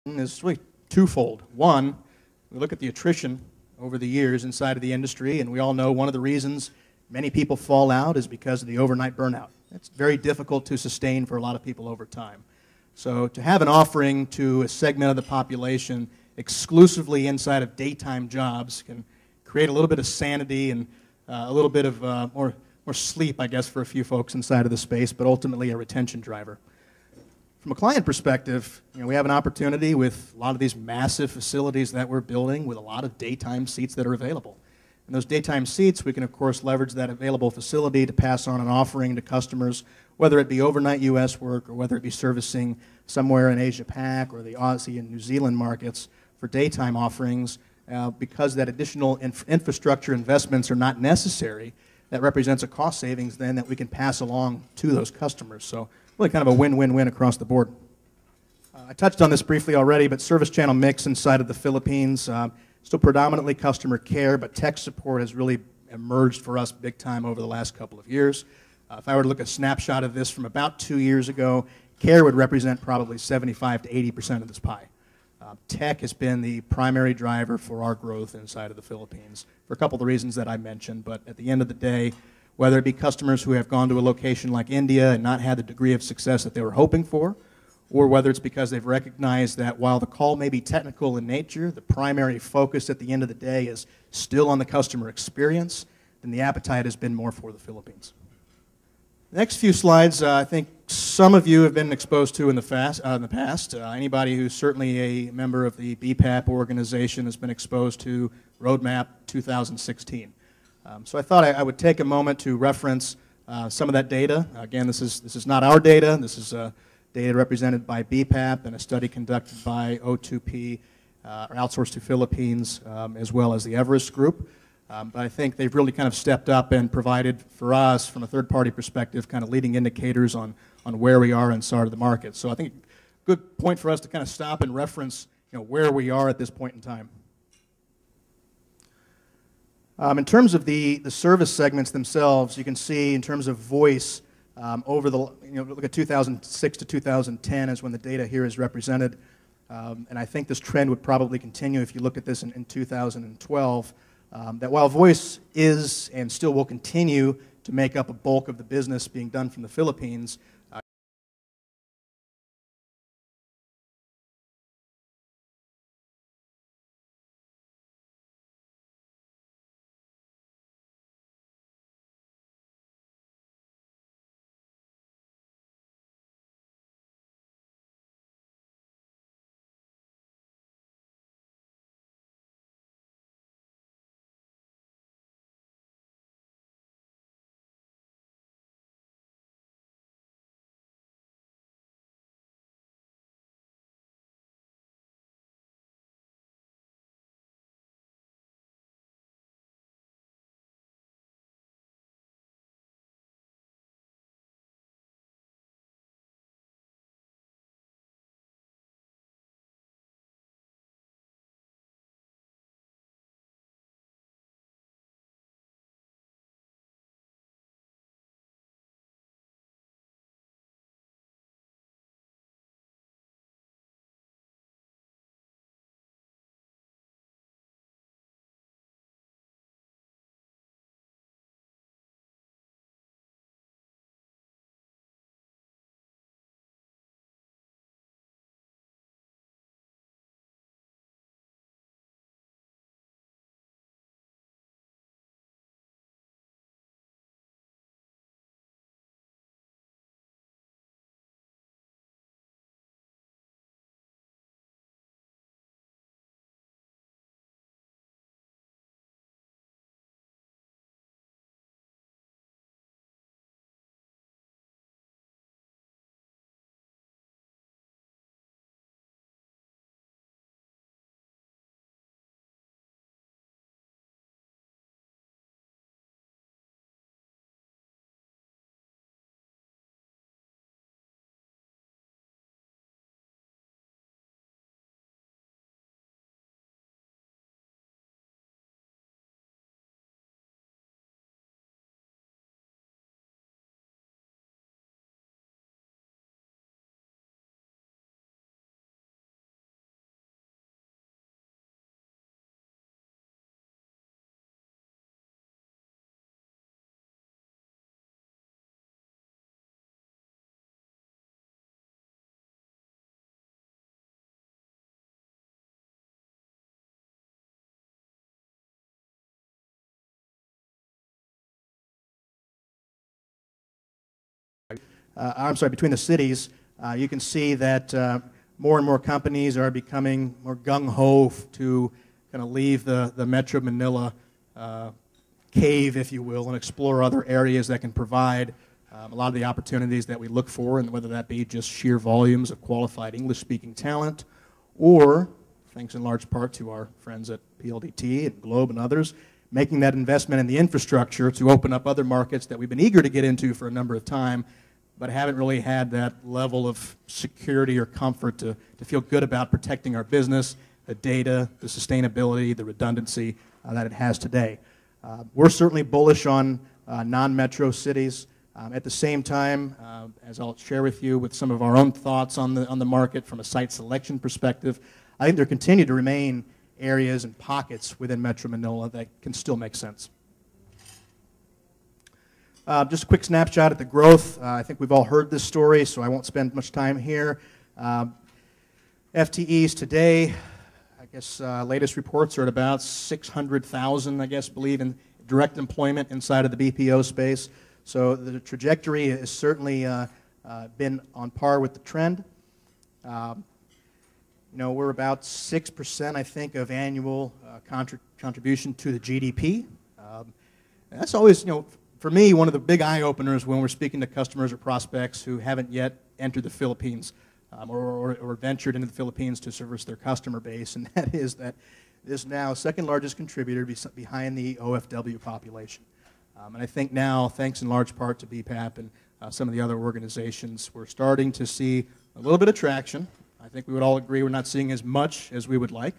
is really twofold. One, we look at the attrition over the years inside of the industry, and we all know one of the reasons many people fall out is because of the overnight burnout. It's very difficult to sustain for a lot of people over time. So to have an offering to a segment of the population exclusively inside of daytime jobs can create a little bit of sanity and a little bit of more sleep, I guess, for a few folks inside of the space, but ultimately a retention driver. From a client perspective, we have an opportunity with a lot of these massive facilities that we're building with a lot of daytime seats that are available. And those daytime seats, we can, of course, leverage that available facility to pass on an offering to customers, whether it be overnight U.S. work or whether it be servicing somewhere in Asia-Pac or the Aussie and New Zealand markets for daytime offerings. Because that additional infrastructure investments are not necessary, that represents a cost savings then that we can pass along to those customers. So really kind of a win-win-win across the board. I touched on this briefly already, but service channel mix inside of the Philippines, still predominantly customer care, but tech support has really emerged for us big time over the last couple of years. If I were to look at a snapshot of this from about 2 years ago, care would represent probably 75 to 80% of this pie. Tech has been the primary driver for our growth inside of the Philippines for a couple of the reasons that I mentioned, but at the end of the day, whether it be customers who have gone to a location like India and not had the degree of success that they were hoping for, or whether it's because they've recognized that while the call may be technical in nature, the primary focus at the end of the day is still on the customer experience, then the appetite has been more for the Philippines. The next few slides, I think some of you have been exposed to in the past. Anybody who's certainly a member of the BPAP organization has been exposed to Roadmap 2016. So I thought I would take a moment to reference some of that data. Again, this is not our data. This is data represented by BPAP and a study conducted by O2P, or Outsourced to Philippines, as well as the Everest Group. But I think they've really kind of stepped up and provided for us, from a third-party perspective, kind of leading indicators on where we are inside of the market. So I think a good point for us to kind of stop and reference where we are at this point in time. In terms of the service segments themselves, you can see in terms of voice, over the, look at 2006 to 2010 is when the data here is represented. And I think this trend would probably continue if you look at this in 2012. That while voice is and still will continue to make up a bulk of the business being done from the Philippines, between the cities, you can see that more and more companies are becoming more gung-ho to kind of leave the Metro Manila cave, if you will, and explore other areas that can provide a lot of the opportunities that we look for, and whether that be just sheer volumes of qualified English-speaking talent, or, thanks in large part to our friends at PLDT and Globe and others, making that investment in the infrastructure to open up other markets that we've been eager to get into for a number of time, but haven't really had that level of security or comfort to feel good about protecting our business, the data, the sustainability, the redundancy that it has today. We're certainly bullish on non-metro cities. At the same time, as I'll share with you with some of our own thoughts on the market from a site selection perspective, I think there continue to remain areas and pockets within Metro Manila that can still make sense. Just a quick snapshot at the growth. I think we've all heard this story, so I won't spend much time here. FTEs today, I guess latest reports are at about 600,000, I guess, believe in direct employment inside of the BPO space. So the trajectory has certainly been on par with the trend. We're about 6%, I think, of annual contribution to the GDP. That's always, for me, one of the big eye-openers when we're speaking to customers or prospects who haven't yet entered the Philippines or ventured into the Philippines to service their customer base, and that is that it is now second largest contributor behind the OFW population. And I think now, thanks in large part to BPAP and some of the other organizations, we're starting to see a little bit of traction. I think we would all agree we're not seeing as much as we would like,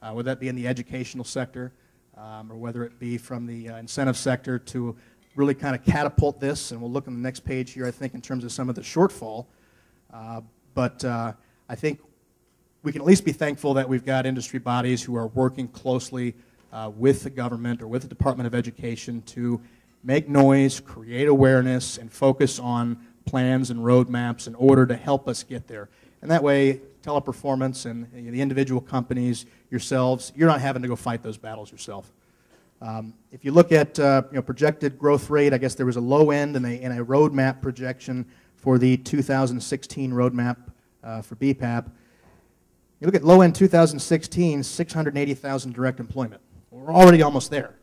whether that be in the educational sector or whether it be from the incentive sector to really kind of catapult this. And we'll look on the next page here, I think, in terms of some of the shortfall. But I think we can at least be thankful that we've got industry bodies who are working closely with the government or with the Department of Education to make noise, create awareness, and focus on plans and roadmaps in order to help us get there. And that way, Teleperformance and the individual companies, yourselves, you're not having to go fight those battles yourself. If you look at projected growth rate, I guess there was a low end and a roadmap projection for the 2016 roadmap for BPAP. You look at low end 2016, 680,000 direct employment. We're already almost there.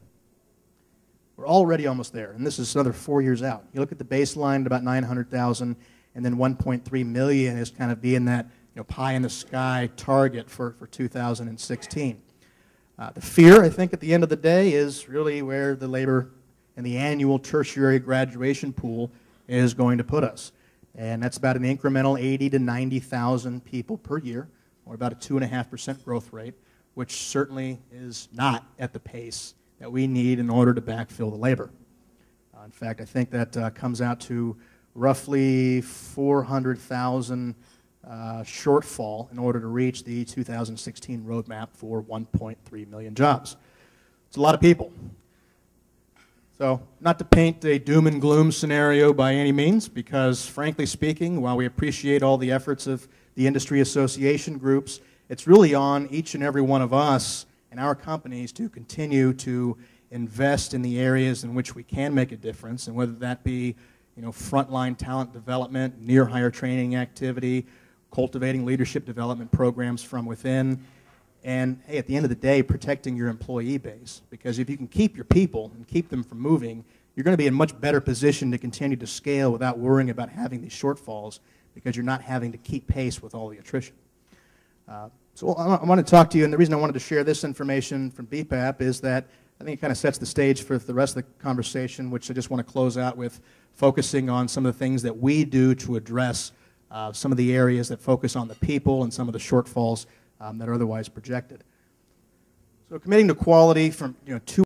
We're already almost there, and this is another 4 years out. You look at the baseline at about 900,000, and then 1.3 million is kind of being that pie in the sky target for 2016. The fear, I think, at the end of the day is really where the labor and the annual tertiary graduation pool is going to put us. And that's about an incremental 80 to 90,000 people per year, or about a 2.5% growth rate, which certainly is not at the pace that we need in order to backfill the labor. In fact, I think that comes out to roughly 400,000 shortfall in order to reach the 2016 roadmap for 1.3 million jobs. It's a lot of people. So, not to paint a doom and gloom scenario by any means, because frankly speaking, while we appreciate all the efforts of the industry association groups, it's really on each and every one of us and our companies to continue to invest in the areas in which we can make a difference, and whether that be frontline talent development, near-hire training activity, cultivating leadership development programs from within, and hey, at the end of the day, protecting your employee base. Because if you can keep your people and keep them from moving, you're going to be in a much better position to continue to scale without worrying about having these shortfalls, because you're not having to keep pace with all the attrition. So I want to talk to you, and the reason I wanted to share this information from BPAP is that I think it kind of sets the stage for the rest of the conversation, which I just want to close out with focusing on some of the things that we do to address some of the areas that focus on the people and some of the shortfalls that are otherwise projected. So committing to quality from 2